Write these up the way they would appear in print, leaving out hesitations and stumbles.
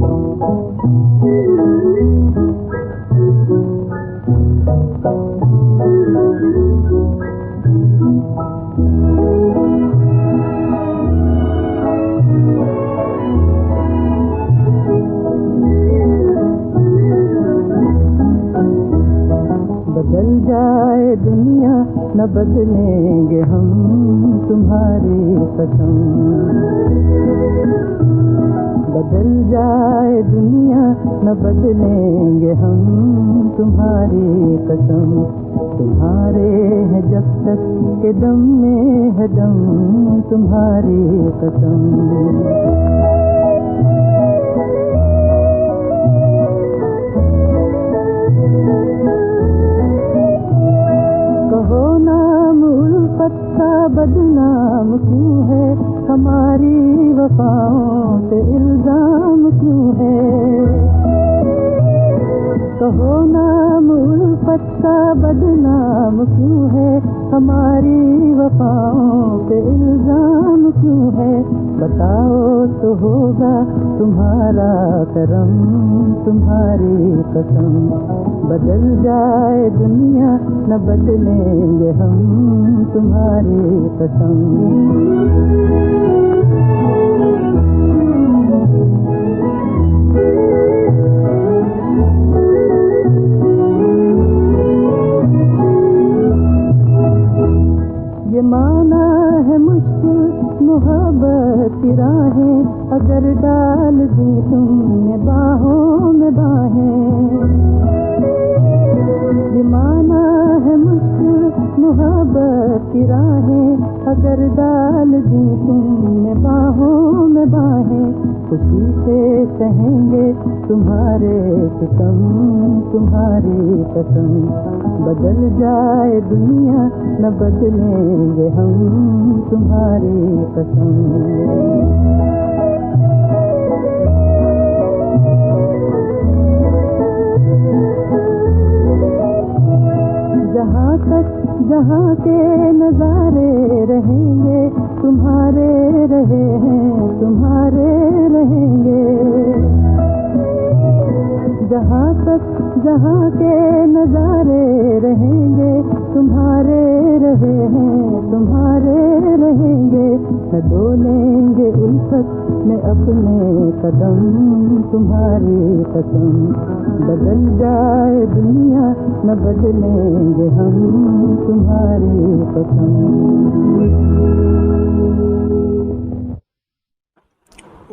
बदल जाए दुनिया न बदलेंगे हम तुम्हारी कसम। बदल जाए दुनिया न बदलेंगे हम तुम्हारी कसम। तुम्हारे हैं जब तक के दम में है दम तुम्हारी कसम। कहो नाम उल्फत का बदनाम क्यों है, हमारी वफाओं पे इल्जाम क्यों है। कहो नाम उल्फत का बदनाम क्यों है, हमारी वफाओं पे इल्जाम क्यों है। बताओ तो होगा तुम्हारा करम तुम्हारी कसम। बदल जाए दुनिया न बदलेंगे हम तुम्हारी कसम। ये माना है मुश्किल मोहब्बत की राहें, अगर डाल दी तुमने बाहों में बाहें। ये माना है मुश्किल मोहब्बत की राहें, अगर डाल दी तुमने बाहों में बाहें। खुशी से कहेंगे तुम्हारे सितम तुम्हारी कसम। बदल जाए दुनिया न बदलेंगे हम तुम्हारी कसम। जहाँ तक जहाँ के नजारे रहेंगे तुम्हारे रहे हैं तुम्हारे रहेंगे। जहाँ तक जहाँ के नजारे रहेंगे तुम्हारे रहे हैं तुम्हारे रहेंगे। न डोलेंगे उल्फत में अपने कदम तुम्हारी कसम। बदल जाए दुनिया न बदलेंगे हम तुम्हारी कसम।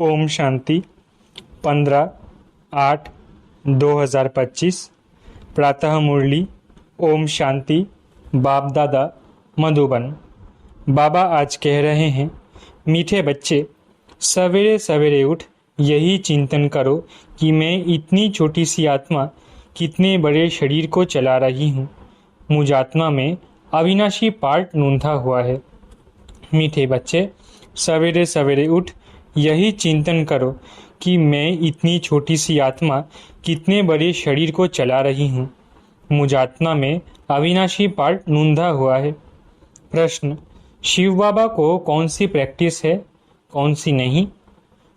ओम शांति। 15/8/2025 प्रातः मुरली। ओम शांति। बाप दादा मधुबन। बाबा आज कह रहे हैं, मीठे बच्चे, सवेरे सवेरे उठ यही चिंतन करो कि मैं इतनी छोटी सी आत्मा कितने बड़े शरीर को चला रही हूँ। मुझ आत्मा में अविनाशी पार्ट नूंधा हुआ है। मीठे बच्चे, सवेरे सवेरे उठ यही चिंतन करो कि मैं इतनी छोटी सी आत्मा कितने बड़े शरीर को चला रही हूँ। मुझ आत्मा में अविनाशी पार्ट नूंधा हुआ है। प्रश्न, शिव बाबा को कौन सी प्रैक्टिस है, कौन सी नहीं?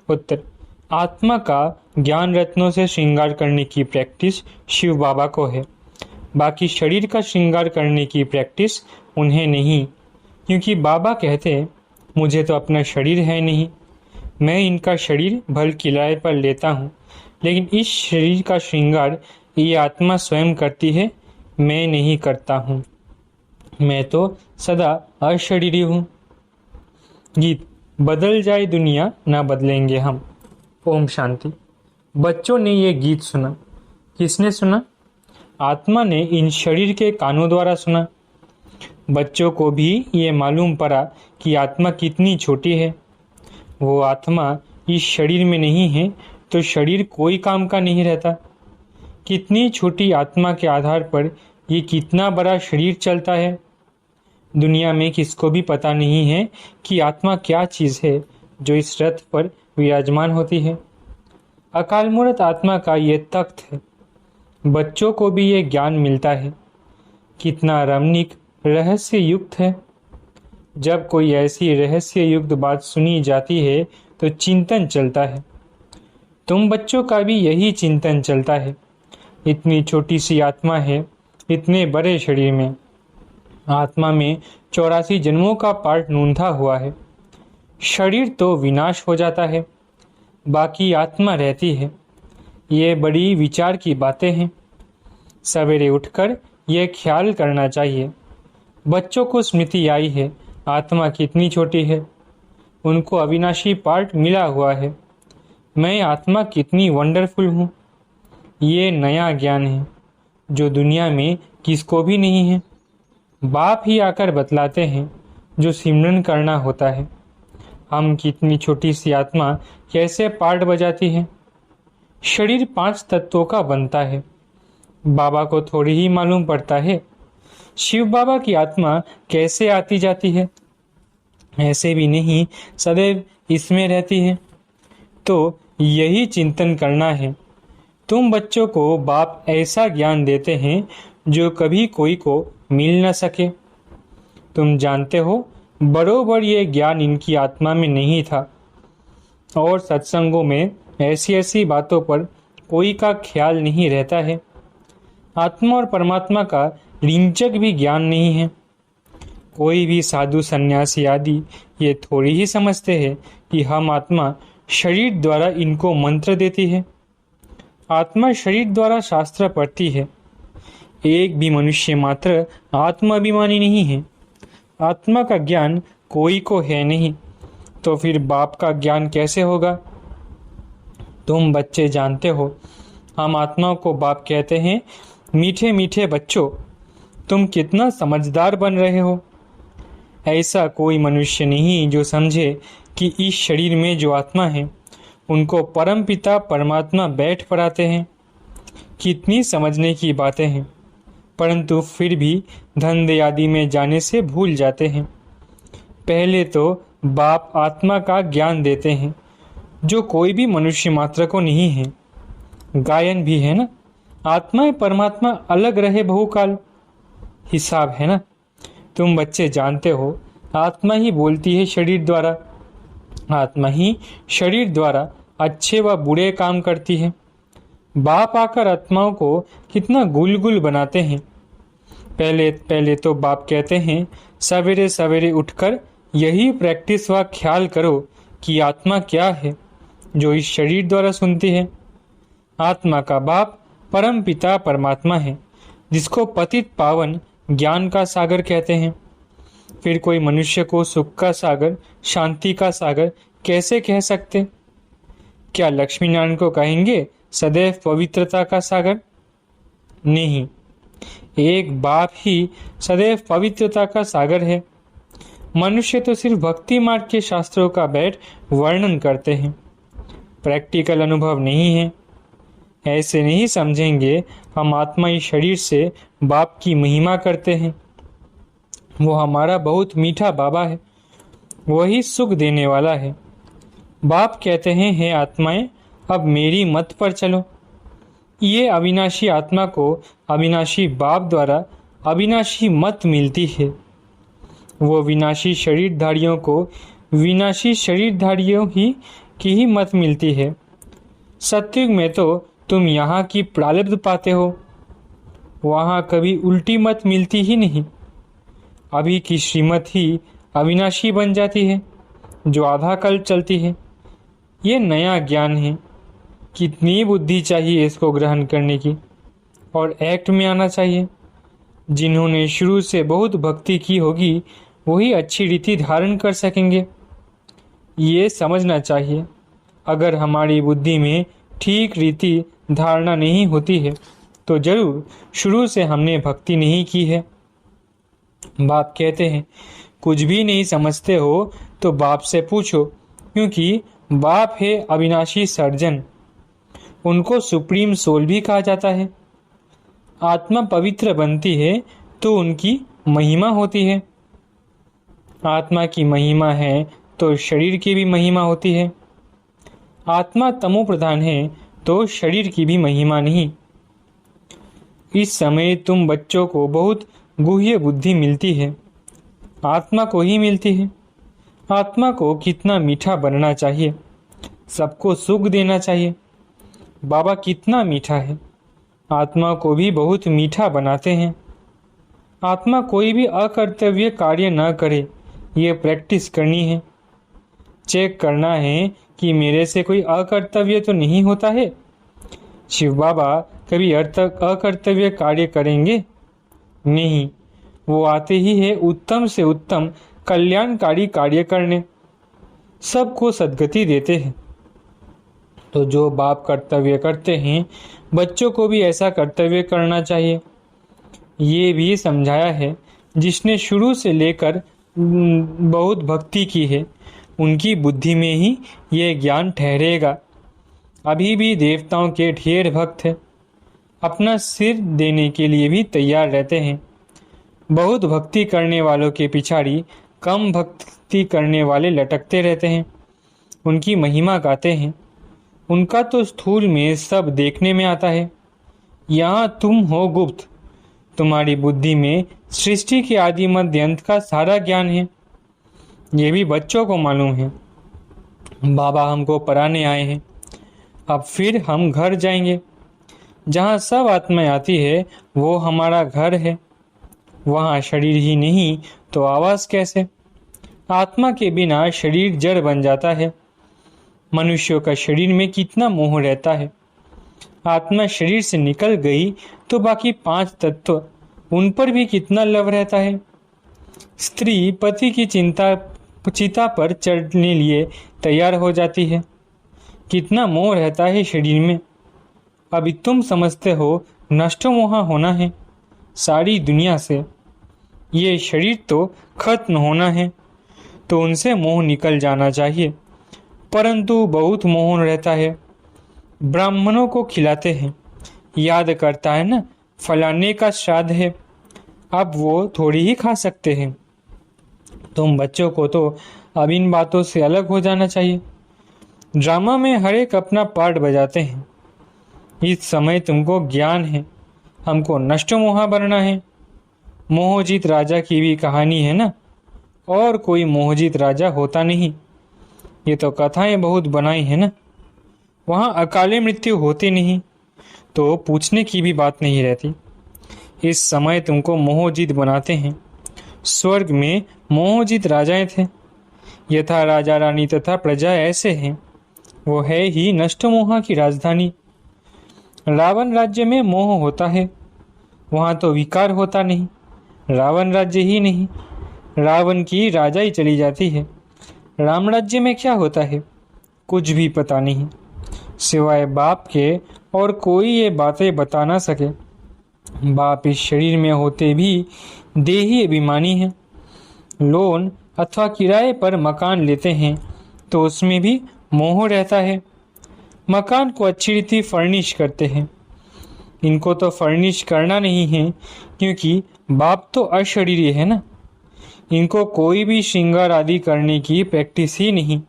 उत्तर, आत्मा का ज्ञान रत्नों से श्रृंगार करने की प्रैक्टिस शिव बाबा को है। बाकी शरीर का श्रृंगार करने की प्रैक्टिस उन्हें नहीं, क्योंकि बाबा कहते हैं, मुझे तो अपना शरीर है नहीं। मैं इनका शरीर भल किराए पर लेता हूँ, लेकिन इस शरीर का श्रृंगार ये आत्मा स्वयं करती है, मैं नहीं करता हूँ। मैं तो सदा अशरीरी हूँ। गीत, बदल जाए दुनिया ना बदलेंगे हम। ओम शांति। बच्चों ने ये गीत सुना। किसने सुना? आत्मा ने इन शरीर के कानों द्वारा सुना। बच्चों को भी ये मालूम पड़ा कि आत्मा कितनी छोटी है। वो आत्मा इस शरीर में नहीं है तो शरीर कोई काम का नहीं रहता। कितनी छोटी आत्मा के आधार पर ये कितना बड़ा शरीर चलता है। दुनिया में किसको भी पता नहीं है कि आत्मा क्या चीज़ है जो इस रथ पर विराजमान होती है। अकाल मूर्त आत्मा का ये तख्त है। बच्चों को भी ये ज्ञान मिलता है। कितना रमणीक रहस्य युक्त है। जब कोई ऐसी रहस्य युक्त बात सुनी जाती है तो चिंतन चलता है। तुम बच्चों का भी यही चिंतन चलता है। इतनी छोटी सी आत्मा है इतने बड़े शरीर में। आत्मा में 84 जन्मों का पार्ट नूंधा हुआ है। शरीर तो विनाश हो जाता है, बाकी आत्मा रहती है। ये बड़ी विचार की बातें हैं। सवेरे उठकर यह ख्याल करना चाहिए। बच्चों को स्मृति आई है आत्मा कितनी छोटी है। उनको अविनाशी पार्ट मिला हुआ है। मैं आत्मा कितनी वंडरफुल हूँ। ये नया ज्ञान है जो दुनिया में किसको भी नहीं है। बाप ही आकर बतलाते हैं जो सिमरन करना होता है। हम कितनी छोटी सी आत्मा कैसे पार्ट बजाती है। शरीर 5 तत्वों का बनता है। बाबा को थोड़ी ही मालूम पड़ता है शिव बाबा की आत्मा कैसे आती जाती है। ऐसे भी नहीं सदैव इसमें रहती है। तो यही चिंतन करना है। तुम बच्चों को बाप ऐसा ज्ञान देते हैं जो कभी कोई को मिल न सके। तुम जानते हो बरोबर ये ज्ञान इनकी आत्मा में नहीं था और सत्संगों में ऐसी ऐसी बातों पर कोई का ख्याल नहीं रहता है। आत्मा और परमात्मा का रिंचक भी ज्ञान नहीं है। कोई भी साधु सन्यासी आदि ये थोड़ी ही समझते हैं कि हम आत्मा शरीर द्वारा इनको मंत्र देती है। आत्मा शरीर द्वारा शास्त्र पढ़ती है। एक भी मनुष्य मात्र आत्माभिमानी नहीं है। आत्मा का ज्ञान कोई को है नहीं, तो फिर बाप का ज्ञान कैसे होगा। तुम बच्चे जानते हो हम आत्मा को बाप कहते हैं। मीठे मीठे बच्चों, तुम कितना समझदार बन रहे हो। ऐसा कोई मनुष्य नहीं जो समझे कि इस शरीर में जो आत्मा है उनको परम पिता परमात्मा बैठ पढ़ाते हैं। कितनी समझने की बातें हैं, परंतु फिर भी धंधे आदि में जाने से भूल जाते हैं। पहले तो बाप आत्मा का ज्ञान देते हैं जो कोई भी मनुष्य मात्र को नहीं है। गायन भी है ना, आत्मा परमात्मा अलग रहे बहुकाल, हिसाब है ना। तुम बच्चे जानते हो आत्मा ही बोलती है शरीर द्वारा। आत्मा ही शरीर द्वारा अच्छे व बुरे काम करती है। बाप आकर आत्माओं को कितना गुल बनाते हैं। पहले तो बाप कहते हैं सवेरे सवेरे उठकर यही प्रैक्टिस व ख्याल करो कि आत्मा क्या है जो इस शरीर द्वारा सुनती है। आत्मा का बाप परम पिता परमात्मा है जिसको पतित पावन ज्ञान का सागर कहते हैं। फिर कोई मनुष्य को सुख का सागर शांति का सागर कैसे कह सकते। क्या लक्ष्मी नारायण को कहेंगे सदैव पवित्रता का सागर? नहीं, एक बाप ही सदैव पवित्रता का सागर है। मनुष्य तो सिर्फ भक्ति मार्ग के शास्त्रों का बैठ वर्णन करते हैं, प्रैक्टिकल अनुभव नहीं है। ऐसे नहीं समझेंगे हम आत्मा इस शरीर से बाप की महिमा करते हैं। वो हमारा बहुत मीठा बाबा है, वही सुख देने वाला है। बाप कहते हैं हे आत्माएं, अब मेरी मत पर चलो। ये अविनाशी आत्मा को अविनाशी बाप द्वारा अविनाशी मत मिलती है। वो विनाशी शरीरधारियों को विनाशी शरीरधारियों की ही मत मिलती है। सत्युग में तो तुम यहाँ की प्रारब्ध पाते हो, वहाँ कभी उल्टी मत मिलती ही नहीं। अभी की श्रीमत ही अविनाशी बन जाती है जो आधा कल चलती है। ये नया ज्ञान है। कितनी बुद्धि चाहिए इसको ग्रहण करने की और एक्ट में आना चाहिए। जिन्होंने शुरू से बहुत भक्ति की होगी वही अच्छी रीति धारण कर सकेंगे। ये समझना चाहिए। अगर हमारी बुद्धि में ठीक रीति धारणा नहीं होती है तो जरूर शुरू से हमने भक्ति नहीं की है। बाप कहते हैं कुछ भी नहीं समझते हो तो बाप से पूछो, क्योंकि बाप है अविनाशी सर्जन। उनको सुप्रीम सोल भी कहा जाता है। आत्मा पवित्र बनती है तो उनकी महिमा होती है। आत्मा की महिमा है तो शरीर की भी महिमा होती है। आत्मा तमो प्रधान है तो शरीर की भी महिमा नहीं। इस समय तुम बच्चों को बहुत गुह्य बुद्धि मिलती है, आत्मा को ही मिलती है। आत्मा को कितना मीठा बनना चाहिए, सबको सुख देना चाहिए। बाबा कितना मीठा है। आत्मा को भी बहुत मीठा बनाते हैं। आत्मा कोई भी अकर्तव्य कार्य न करे, ये प्रैक्टिस करनी है। चेक करना है कि मेरे से कोई अकर्तव्य तो नहीं होता है। शिव बाबा कभी अकर्तव्य कार्य करेंगे नहीं। वो आते ही है उत्तम से उत्तम कल्याणकारी कार्य करने, सबको सद्गति देते हैं। तो जो बाप कर्तव्य करते हैं, बच्चों को भी ऐसा कर्तव्य करना चाहिए। ये भी समझाया है, जिसने शुरू से लेकर बहुत भक्ति की है, उनकी बुद्धि में ही ये ज्ञान ठहरेगा। अभी भी देवताओं के ढेर भक्त हैं, अपना सिर देने के लिए भी तैयार रहते हैं। बहुत भक्ति करने वालों के पिछाड़ी कम भक्ति करने वाले लटकते रहते हैं, उनकी महिमा गाते हैं। उनका तो स्थूल में सब देखने में आता है। यहाँ तुम हो गुप्त, तुम्हारी बुद्धि में सृष्टि के आदि मध्य अंत का सारा ज्ञान है। ये भी बच्चों को मालूम है। बाबा हमको पढ़ाने आए हैं, अब फिर हम घर जाएंगे। जहाँ सब आत्माएं आती है वो हमारा घर है। वहाँ शरीर ही नहीं तो आवास कैसे? आत्मा के बिना शरीर जड़ बन जाता है। मनुष्यों का शरीर में कितना मोह रहता है। आत्मा शरीर से निकल गई तो बाकी 5 तत्व, उन पर भी कितना लव रहता है। स्त्री पति की चिता पर चढ़ने लिए तैयार हो जाती है। कितना मोह रहता है शरीर में। अभी तुम समझते हो नष्ट मोह होना है सारी दुनिया से। ये शरीर तो खत्म होना है, तो उनसे मोह निकल जाना चाहिए। परंतु बहुत मोह रहता है। ब्राह्मणों को खिलाते हैं, याद करता है ना, फलाने का श्राद्ध है, अब वो थोड़ी ही खा सकते हैं। तुम बच्चों को तो अब इन बातों से अलग हो जाना चाहिए। ड्रामा में हर एक अपना पार्ट बजाते हैं। इस समय तुमको ज्ञान है, हमको नष्ट मोह बनना है। मोहजीत राजा की भी कहानी है ना, और कोई मोहजीत राजा होता नहीं। ये तो कथाएं बहुत बनाई है ना। वहाँ अकाले मृत्यु होती नहीं, तो पूछने की भी बात नहीं रहती। इस समय तुमको मोहजीत बनाते हैं। स्वर्ग में मोहजीत राजाएं थे, यथा राजा रानी तथा प्रजा ऐसे हैं। वो है ही नष्ट मोह की राजधानी। रावण राज्य में मोह होता है, वहाँ तो विकार होता नहीं। रावण राज्य ही नहीं, रावण की राजाई चली जाती है। राम राज्य में क्या होता है कुछ भी पता नहीं, सिवाय बाप के और कोई ये बातें बता ना सके। बाप इस शरीर में होते भी देही अभिमानी है। लोन अथवा किराए पर मकान लेते हैं तो उसमें भी मोह रहता है। मकान को अच्छी रीति फर्निश करते हैं। इनको तो फर्निश करना नहीं है, क्योंकि बाप तो अशरीरी है ना। इनको कोई भी श्रृंगार आदि करने की प्रैक्टिस ही नहीं।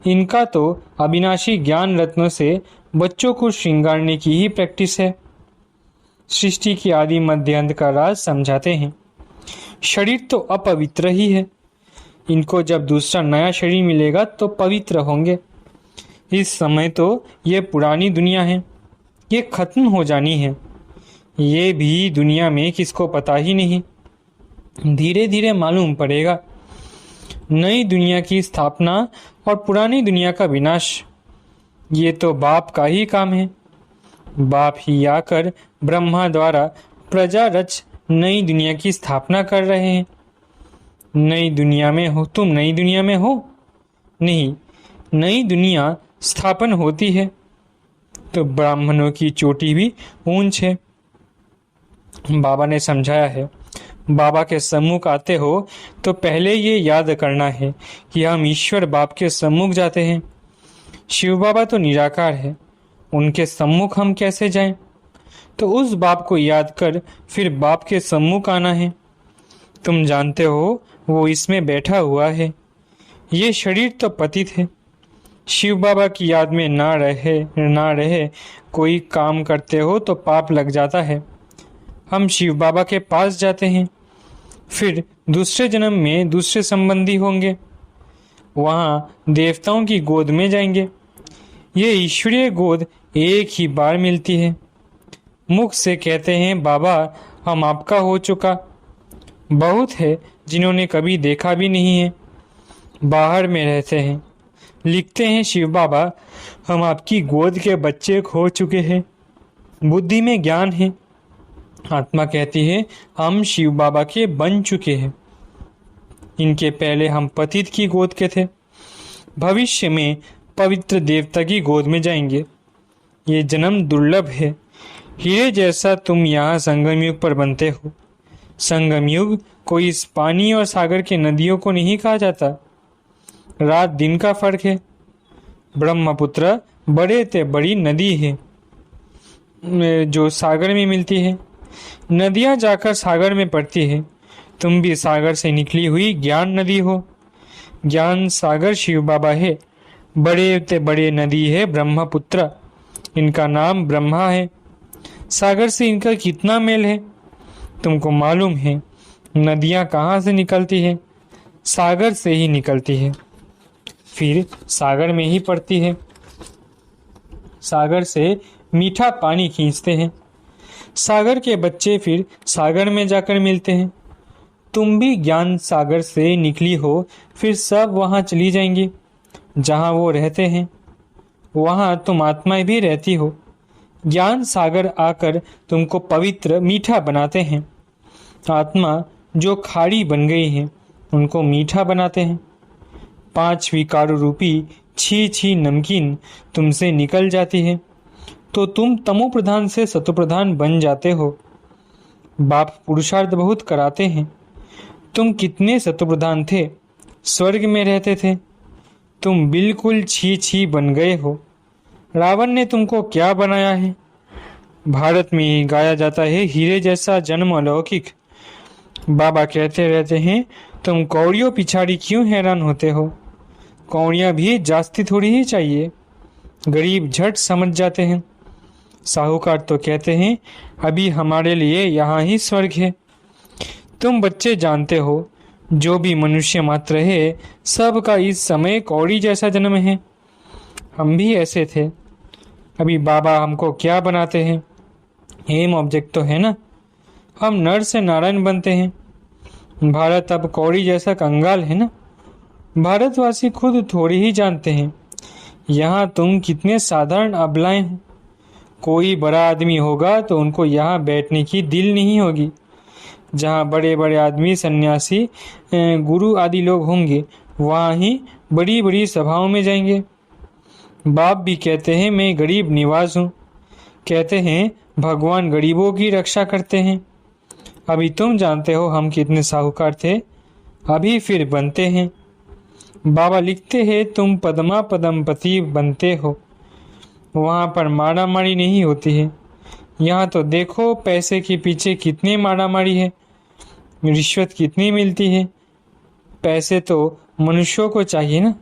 इनका तो अविनाशी ज्ञान रत्नों से बच्चों को श्रृंगारने की ही प्रैक्टिस है। सृष्टि की आदि मध्य अंत का राज समझाते हैं। शरीर तो अपवित्र ही है। इनको जब दूसरा नया शरीर मिलेगा तो पवित्र होंगे। इस समय तो ये पुरानी दुनिया है, ये खत्म हो जानी है। ये भी दुनिया में किसको पता ही नहीं। धीरे धीरे मालूम पड़ेगा। नई दुनिया की स्थापना और पुरानी दुनिया का विनाश, ये तो बाप का ही काम है। बाप ही आकर ब्रह्मा द्वारा प्रजा रच नई दुनिया की स्थापना कर रहे हैं। नई दुनिया में हो तुम, नई दुनिया में हो नहीं, नई दुनिया स्थापन होती है। तो ब्राह्मणों की चोटी भी ऊंच है। बाबा ने समझाया है, बाबा के सम्मुख आते हो तो पहले ये याद करना है कि हम ईश्वर बाप के सम्मुख जाते हैं। शिव बाबा तो निराकार है, उनके सम्मुख हम कैसे जाएं? तो उस बाप को याद कर फिर बाप के सम्मुख आना है। तुम जानते हो वो इसमें बैठा हुआ है। ये शरीर तो पतित है। शिव बाबा की याद में ना रहे कोई काम करते हो तो पाप लग जाता है। हम शिव बाबा के पास जाते हैं, फिर दूसरे जन्म में दूसरे संबंधी होंगे, वहाँ देवताओं की गोद में जाएंगे। ये ईश्वरीय गोद एक ही बार मिलती है। मुख से कहते हैं बाबा हम आपका हो चुका। बहुत है जिन्होंने कभी देखा भी नहीं है, बाहर में रहते हैं, लिखते हैं शिव बाबा हम आपकी गोद के बच्चे खो चुके हैं। बुद्धि में ज्ञान है, आत्मा कहती है हम शिव बाबा के बन चुके हैं। इनके पहले हम पतित की गोद के थे, भविष्य में पवित्र देवता की गोद में जाएंगे। ये जन्म दुर्लभ है। हीरे जैसा तुम यहाँ संगम युग पर बनते हो। संगम युग कोई इस पानी और सागर के नदियों को नहीं कहा जाता। रात दिन का फर्क है। ब्रह्मपुत्र बड़े ते बड़ी नदी है जो सागर में मिलती है। नदियाँ जाकर सागर में पड़ती है। तुम भी सागर से निकली हुई ज्ञान नदी हो। ज्ञान सागर शिव बाबा है। बड़े ते बड़े नदी है ब्रह्मपुत्र। इनका नाम ब्रह्मा है। सागर से इनका कितना मेल है तुमको मालूम है। नदियाँ कहाँ से निकलती है? सागर से ही निकलती है, फिर सागर में ही पड़ती है। सागर से मीठा पानी खींचते हैं। सागर के बच्चे फिर सागर में जाकर मिलते हैं। तुम भी ज्ञान सागर से निकली हो, फिर सब वहाँ चली जाएंगी जहाँ वो रहते हैं। वहाँ तुम आत्माएं भी रहती हो। ज्ञान सागर आकर तुमको पवित्र मीठा बनाते हैं। आत्मा जो खाड़ी बन गई है उनको मीठा बनाते हैं। 5 विकारों रूपी छी छी नमकीन तुमसे निकल जाती है तो तुम तमो प्रधान से सतो प्रधान बन जाते हो। बाप पुरुषार्थ बहुत कराते हैं। तुम कितने सतो प्रधान थे, स्वर्ग में रहते थे, तुम बिल्कुल छी छी बन गए हो। रावण ने तुमको क्या बनाया है? भारत में ही गाया जाता है हीरे जैसा जन्म अलौकिक। बाबा कहते रहते हैं तुम कौड़ियों पिछाड़ी क्यों हैरान होते हो? कौड़ियाँ भी जास्ती थोड़ी ही चाहिए, गरीब झट समझ जाते हैं। साहूकार तो कहते हैं अभी हमारे लिए यहाँ ही स्वर्ग है। तुम बच्चे जानते हो जो भी मनुष्य मात्र है सबका इस समय कौड़ी जैसा जन्म है। हम भी ऐसे थे। अभी बाबा हमको क्या बनाते हैं? एम ऑब्जेक्ट तो है ना। हम नर से नारायण बनते हैं। भारत अब कौड़ी जैसा कंगाल है ना। भारतवासी खुद थोड़ी ही जानते हैं यहाँ तुम कितने साधारण अबलाएं हो। कोई बड़ा आदमी होगा तो उनको यहाँ बैठने की दिल नहीं होगी। जहाँ बड़े बड़े आदमी सन्यासी गुरु आदि लोग होंगे वहाँ ही बड़ी बड़ी सभाओं में जाएंगे। बाप भी कहते हैं मैं गरीब निवाज हूँ। कहते हैं भगवान गरीबों की रक्षा करते हैं। अभी तुम जानते हो हम कितने साहूकार थे, अभी फिर बनते हैं। बाबा लिखते हैं तुम पद्मा पदमपति बनते हो। वहाँ पर मारा मारी नहीं होती है। यहाँ तो देखो पैसे के पीछे कितनी मारा मारी है, रिश्वत कितनी मिलती है। पैसे तो मनुष्यों को चाहिए ना।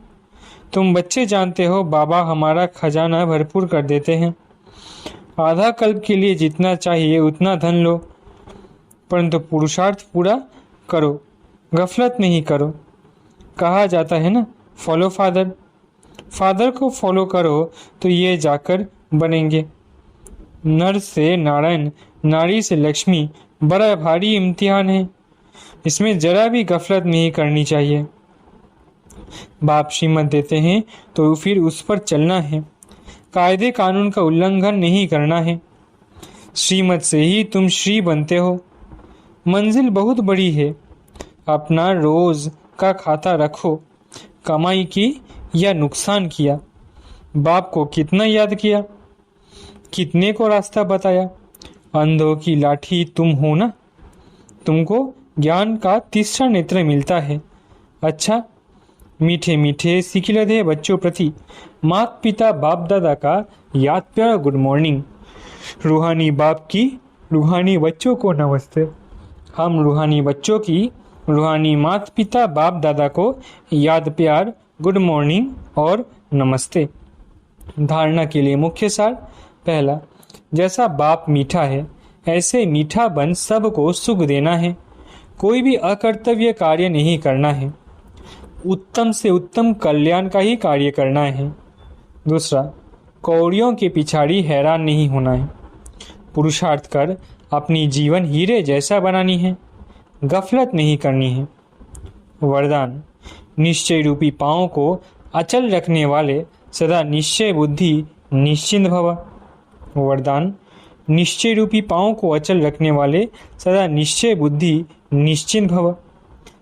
तुम बच्चे जानते हो बाबा हमारा खजाना भरपूर कर देते हैं। आधा कल्प के लिए जितना चाहिए उतना धन लो, परंतु पुरुषार्थ पूरा करो, गफलत नहीं करो। कहा जाता है ना फॉलो फादर। फादर को फॉलो करो तो ये जाकर बनेंगे। नर से नारायण, नारी से लक्ष्मी बड़ा भारी इम्तिहान है। इसमें जरा भी गफलत नहीं करनी चाहिए। बाप श्रीमत देते हैं तो फिर उस पर चलना है। कायदे कानून का उल्लंघन नहीं करना है। श्रीमत से ही तुम श्री बनते हो। मंजिल बहुत बड़ी है। अपना रोज का खाता रखो। कमाई की या नुकसान किया, बाप को कितना याद किया, कितने को रास्ता बताया। अंधों की लाठी तुम हो ना। तुमको ज्ञान का तीसरा नेत्र मिलता है। अच्छा, मीठे मीठे सिकिलधे बच्चों प्रति माता पिता बाप दादा का याद प्यारा गुड मॉर्निंग। रूहानी बाप की रूहानी बच्चों को नमस्ते। हम रूहानी बच्चों की रूहानी माता पिता बाप दादा को याद प्यार गुड मॉर्निंग और नमस्ते। धारणा के लिए मुख्य सार। पहला, जैसा बाप मीठा है ऐसे मीठा बन सबको सुख देना है। कोई भी अकर्तव्य कार्य नहीं करना है। उत्तम से उत्तम कल्याण का ही कार्य करना है। दूसरा, कौड़ियों के पिछाड़ी हैरान नहीं होना है। पुरुषार्थ कर अपनी जीवन हीरे जैसा बनानी है, गफलत नहीं करनी है। वरदान: निश्चय रूपी पाँव को अचल रखने वाले सदा निश्चय बुद्धि निश्चिंत भव। वरदान: निश्चय रूपी पाँव को अचल रखने वाले सदा निश्चय बुद्धि निश्चिंत भव।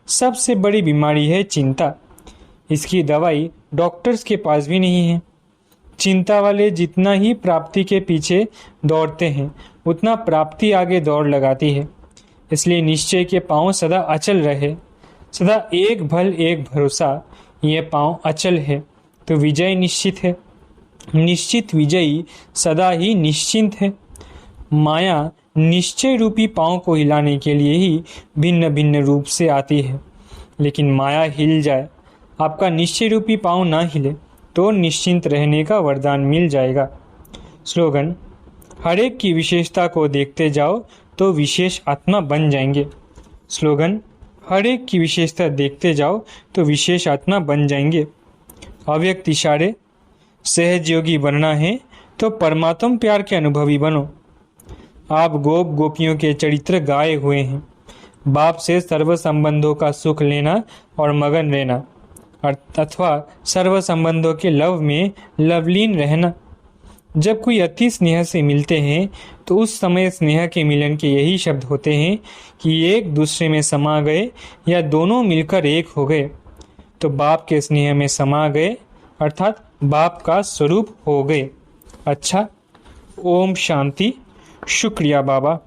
सबसे बड़ी बीमारी है चिंता। इसकी दवाई डॉक्टर्स के पास भी नहीं है। चिंता वाले जितना ही प्राप्ति के पीछे दौड़ते हैं, उतना प्राप्ति आगे दौड़ लगाती है। इसलिए निश्चय के पाँव सदा अचल रहे, सदा एक भल एक भरोसा। ये पाँव अचल है तो विजय निश्चित है। निश्चित विजयी सदा ही निश्चिंत है। माया निश्चय रूपी पाँव को हिलाने के लिए ही भिन्न भिन्न रूप से आती है। लेकिन माया हिल जाए, आपका निश्चय रूपी पाँव ना हिले, तो निश्चिंत रहने का वरदान मिल जाएगा। स्लोगन: हर एक की विशेषता को देखते जाओ तो विशेष आत्मा बन जाएंगे। स्लोगन: हर एक की विशेषता देखते जाओ तो विशेष आत्मा बन जाएंगे। अव्यक्त इशारे: सहज योगी बनना है तो परमात्म प्यार के अनुभवी बनो। आप गोप गोपियों के चरित्र गाए हुए हैं। बाप से सर्व संबंधों का सुख लेना और मगन रहना, अथवा सर्व संबंधों के लव में लवलीन रहना। जब कोई अति स्नेह से मिलते हैं तो उस समय स्नेह के मिलन के यही शब्द होते हैं कि एक दूसरे में समा गए या दोनों मिलकर एक हो गए, तो बाप के स्नेह में समा गए, अर्थात बाप का स्वरूप हो गए। अच्छा, ओम शांति। शुक्रिया बाबा।